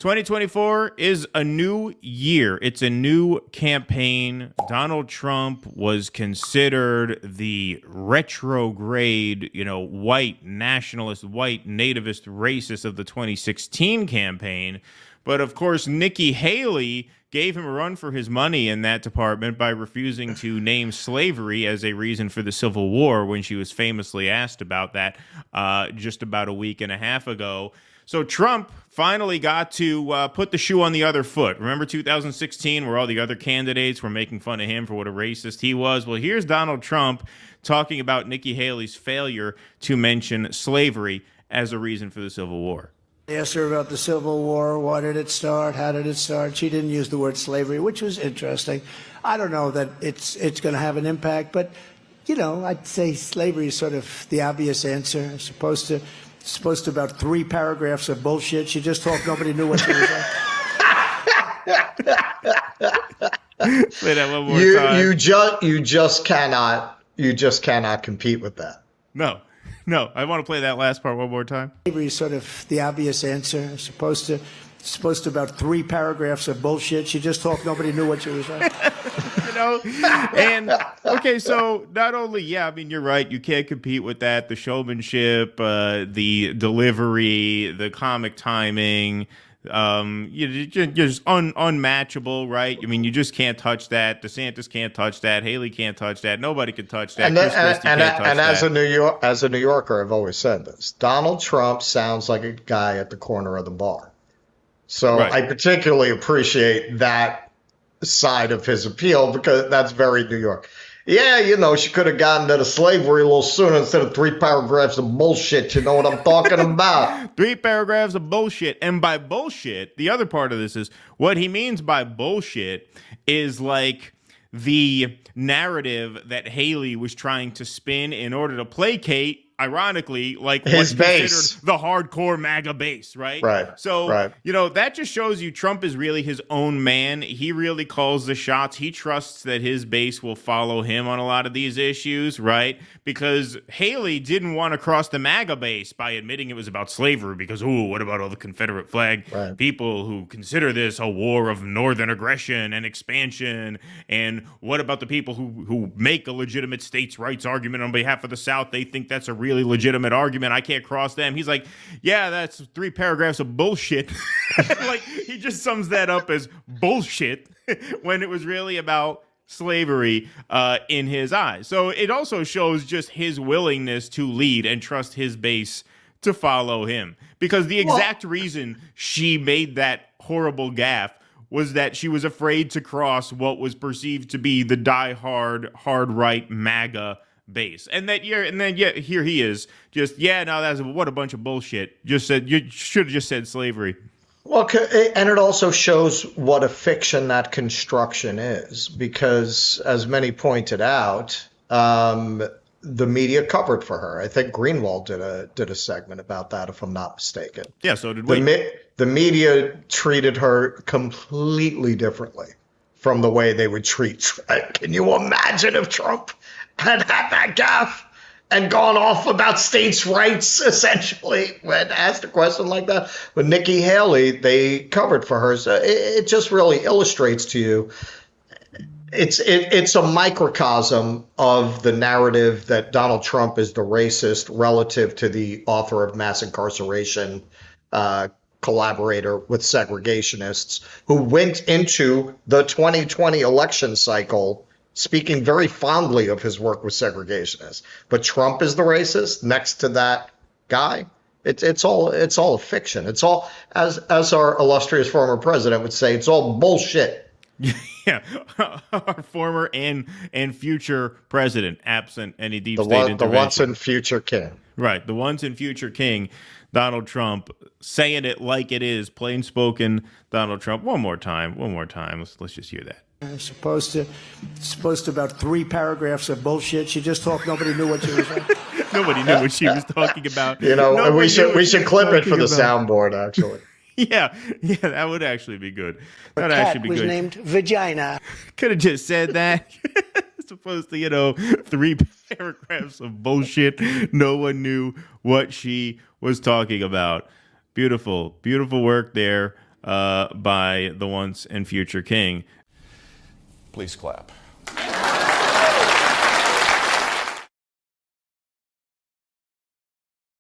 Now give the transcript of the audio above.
2024 is a new year. It's a new campaign. Donald Trump was considered the retrograde, white nationalist, white nativist racist of the 2016 campaign. But of course, Nikki Haley gave him a run for his money in that department by refusing to name slavery as a reason for the Civil War when she was famously asked about that just about a week and a half ago. So Trump finally got to put the shoe on the other foot. Remember 2016 where all the other candidates were making fun of him for what a racist he was? Well, here's Donald Trump talking about Nikki Haley's failure to mention slavery as a reason for the Civil War. I asked her about the Civil War. Why did it start? How did it start? She didn't use the word slavery, which was interesting. I don't know that it's going to have an impact, but, I'd say slavery is sort of the obvious answer. It's supposed to about 3 paragraphs of bullshit. She just talked. Nobody knew what she was saying. Say that one more time. You just cannot compete with that. No, I want to play that last part one more time. Slavery is sort of the obvious answer. It's supposed to about 3 paragraphs of bullshit. She just talked. Nobody knew what she was saying. And okay, so not only, you're right. You can't compete with that. The showmanship, the delivery, the comic timing, you're just unmatchable, right? You just can't touch that. DeSantis can't touch that. Haley can't touch that. Nobody can touch that. And as a New Yorker, I've always said this. Donald Trump sounds like a guy at the corner of the bar. So right. I particularly appreciate that side of his appeal because that's very New York. Yeah, she could have gotten to the slavery a little sooner instead of 3 paragraphs of bullshit. You know what I'm talking about? 3 paragraphs of bullshit. And by bullshit, the other part of this is what he means by bullshit is like the narrative that Haley was trying to spin in order to placate, ironically, like his what's base, considered the hardcore MAGA base, right? Right. So, right. That just shows you Trump is really his own man. He really calls the shots. He trusts that his base will follow him on a lot of these issues, right? Because Haley didn't want to cross the MAGA base by admitting it was about slavery because, what about all the Confederate flag people who consider this a war of northern aggression and expansion? And what about the people who make a legitimate states' rights argument on behalf of the South? They think that's a really legitimate argument. I can't cross them. He's like, yeah, that's 3 paragraphs of bullshit. Like, he just sums that up as bullshit when it was really about slavery in his eyes. So it also shows just his willingness to lead and trust his base to follow him. Because the exact reason she made that horrible gaffe was that she was afraid to cross what was perceived to be the die-hard, hard-right MAGA base. And then here he is just, that's what a bunch of bullshit. Just said, you should have just said slavery. Well, and it also shows what a fiction that construction is, because as many pointed out, the media covered for her. I think Greenwald did a segment about that, if I'm not mistaken. Yeah, so did we. The media treated her completely differently from the way they would treat. Can you imagine if Trump had that gaffe and gone off about states' rights, essentially, when asked a question like that? With Nikki Haley, they covered for her. So it just really illustrates to you, it's a microcosm of the narrative that Donald Trump is the racist relative to the author of mass incarceration, collaborator with segregationists, who went into the 2020 election cycle speaking very fondly of his work with segregationists. But Trump is the racist next to that guy. It's all a fiction. It's all, as our illustrious former president would say, it's all bullshit. Yeah, our former and future president, absent any deep state intervention. The once and future king. Right, the once and future king, Donald Trump, saying it like it is, plain spoken Donald Trump. One more time. Let's just hear that. It's supposed to about 3 paragraphs of bullshit. She just talked. Nobody knew what she was saying. Nobody knew what she was talking about. We should clip it for the soundboard, actually. Yeah, that would actually be good. That actually be good. Was named Vagina. Could have just said that. It's supposed to, 3 paragraphs of bullshit. No one knew what she was talking about. Beautiful, beautiful work there. by the once and future king. Please clap.